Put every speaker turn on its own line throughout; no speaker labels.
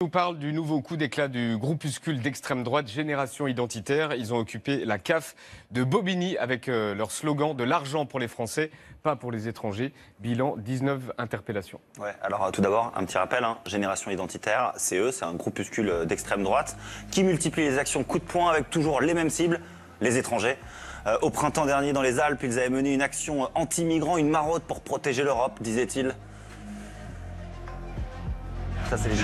On parle du nouveau coup d'éclat du groupuscule d'extrême droite Génération Identitaire. Ils ont occupé la CAF de Bobigny avec leur slogan « De l'argent pour les Français, pas pour les étrangers ». Bilan, 19 interpellations.
Ouais, alors tout d'abord, un petit rappel, Génération Identitaire, c'est eux, c'est un groupuscule d'extrême droite qui multiplie les actions coup de poing avec toujours les mêmes cibles, les étrangers. Au printemps dernier, dans les Alpes, ils avaient mené une action anti-migrants, une maraude pour protéger l'Europe, disait-il. Ça, c'est les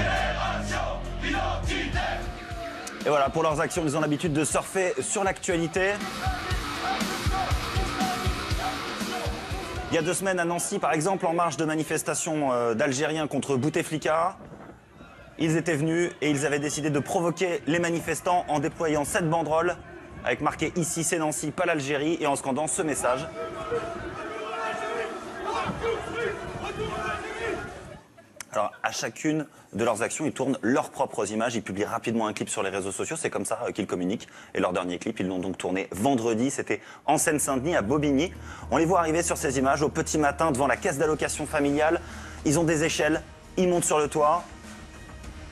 Et voilà, pour leurs actions, ils ont l'habitude de surfer sur l'actualité. Il y a 2 semaines à Nancy, par exemple, en marge de manifestations d'Algériens contre Bouteflika, ils étaient venus et ils avaient décidé de provoquer les manifestants en déployant 7 banderoles avec marqué « Ici c'est Nancy, pas l'Algérie » et en scandant ce message. Alors, à chacune de leurs actions, ils tournent leurs propres images. Ils publient rapidement un clip sur les réseaux sociaux. C'est comme ça qu'ils communiquent. Et leur dernier clip, ils l'ont donc tourné vendredi. C'était en Seine-Saint-Denis, à Bobigny. On les voit arriver sur ces images au petit matin devant la caisse d'allocation familiale. Ils ont des échelles. Ils montent sur le toit.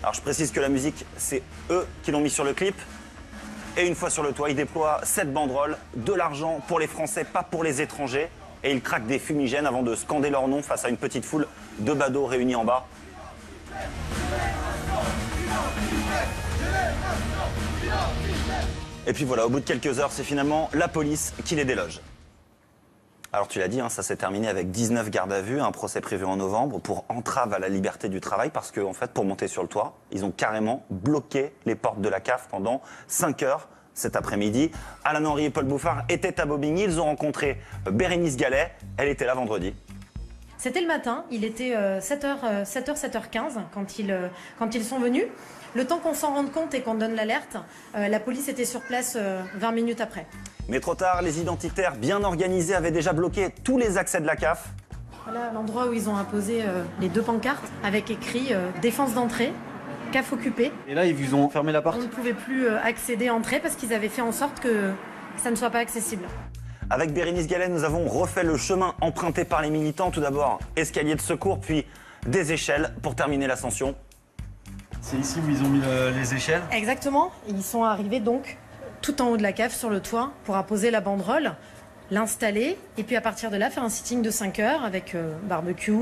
Alors, je précise que la musique, c'est eux qui l'ont mis sur le clip. Et une fois sur le toit, ils déploient 7 banderoles. De l'argent pour les Français, pas pour les étrangers. Et ils craquent des fumigènes avant de scander leur nom face à une petite foule de badauds réunis en bas. Et puis voilà, au bout de quelques heures, c'est finalement la police qui les déloge. Alors tu l'as dit, ça s'est terminé avec 19 gardes à vue, un procès prévu en novembre pour entrave à la liberté du travail parce que, en fait, pour monter sur le toit, ils ont carrément bloqué les portes de la CAF pendant 5 heures. Cet après-midi, Alan Henry et Paul Bouffard étaient à Bobigny. Ils ont rencontré Bérénice Gallet. Elle était là vendredi.
C'était le matin, il était 7h, 7h15 quand ils sont venus. Le temps qu'on s'en rende compte et qu'on donne l'alerte, la police était sur place 20 minutes après.
Mais trop tard, les identitaires bien organisés avaient déjà bloqué tous les accès de la CAF.
Voilà l'endroit où ils ont apposé les 2 pancartes avec écrit « Défense d'entrée ». CAF occupé.
Et là, ils vous ont fermé la porte?
On ne pouvait plus accéder, entrer, parce qu'ils avaient fait en sorte que ça ne soit pas accessible.
Avec Bérénice Gallet, nous avons refait le chemin emprunté par les militants. Tout d'abord, escalier de secours, puis des échelles pour terminer l'ascension.
C'est ici où ils ont mis les échelles?
Exactement. Ils sont arrivés donc tout en haut de la CAF, sur le toit, pour apposer la banderole, l'installer, et puis à partir de là, faire un sitting de 5 heures avec barbecue.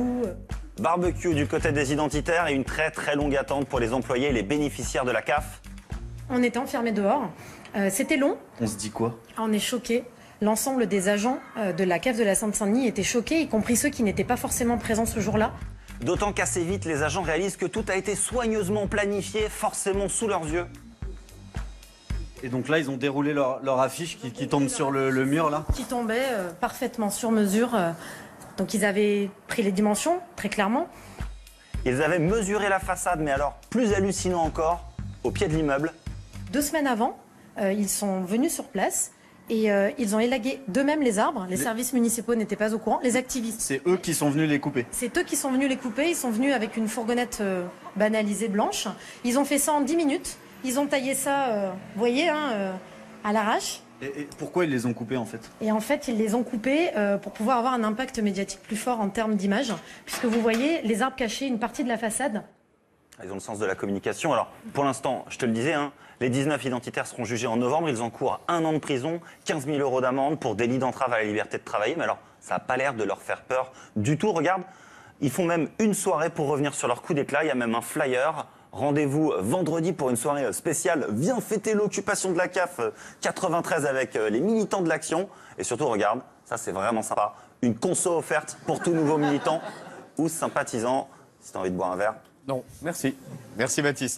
Barbecue du côté des identitaires et une très très longue attente pour les employés et les bénéficiaires de la CAF.
On était enfermés dehors. C'était long.
On se dit quoi?
On est choqués. L'ensemble des agents de la CAF de la Seine-Saint-Denis étaient choqués, y compris ceux qui n'étaient pas forcément présents ce jour-là.
D'autant qu'assez vite, les agents réalisent que tout a été soigneusement planifié, forcément sous leurs yeux.
Et donc là, ils ont déroulé leur affiche qui tombe sur le mur, là?
Qui tombait parfaitement sur mesure. Donc ils avaient pris les dimensions, très clairement.
Ils avaient mesuré la façade, mais alors, plus hallucinant encore, au pied de l'immeuble.
2 semaines avant, ils sont venus sur place et ils ont élagué d'eux-mêmes les arbres. Les services municipaux n'étaient pas au courant, les activistes.
C'est eux qui sont venus les couper?
C'est eux qui sont venus les couper, ils sont venus avec une fourgonnette banalisée blanche. Ils ont fait ça en 10 minutes, ils ont taillé ça, vous voyez, à l'arrache.
Et pourquoi ils les ont coupés en fait?
Et en fait, ils les ont coupés pour pouvoir avoir un impact médiatique plus fort en termes d'image, puisque vous voyez, les arbres cachaient une partie de la façade.
Ils ont le sens de la communication. Alors, pour l'instant, je te le disais, les 19 identitaires seront jugés en novembre. Ils encourent 1 an de prison, 15 000 € d'amende pour délit d'entrave à la liberté de travailler. Mais alors, ça n'a pas l'air de leur faire peur du tout. Regarde, ils font même une soirée pour revenir sur leur coup d'éclat. Il y a même un flyer. Rendez-vous vendredi pour une soirée spéciale. Viens fêter l'occupation de la CAF 93 avec les militants de l'Action. Et surtout, regarde, ça c'est vraiment sympa. Une conso offerte pour tout nouveau militant ou sympathisant. Si tu as envie de boire un verre.
Non, merci. Merci Baptiste.